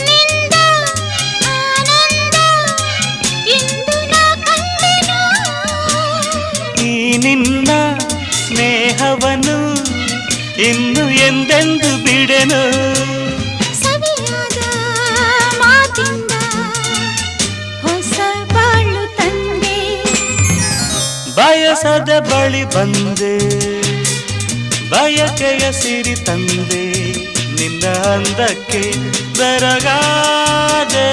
ನಿಂದ ಆನಂದ ಇಂದು ನಾ ಕಂಡೆನು. ಈ ನಿನ್ನ ಸ್ನೇಹವನ್ನು ಇನ್ನು ಎಂದೆಂದು ಬಿಡೆನು. ಸವಿಯಾದ ಮಾತಿಂದ ಹೊಸ ಬಾಳು ತಂದೆ. ಬಯಸದ ಬಳಿ ಬಂದೆ, ಬಯಕೆಯ ಸಿರಿ ತಂದೆ. ನಿನ್ನ ಅಂದಕ್ಕೆ ಬೆರಗಾದೆ.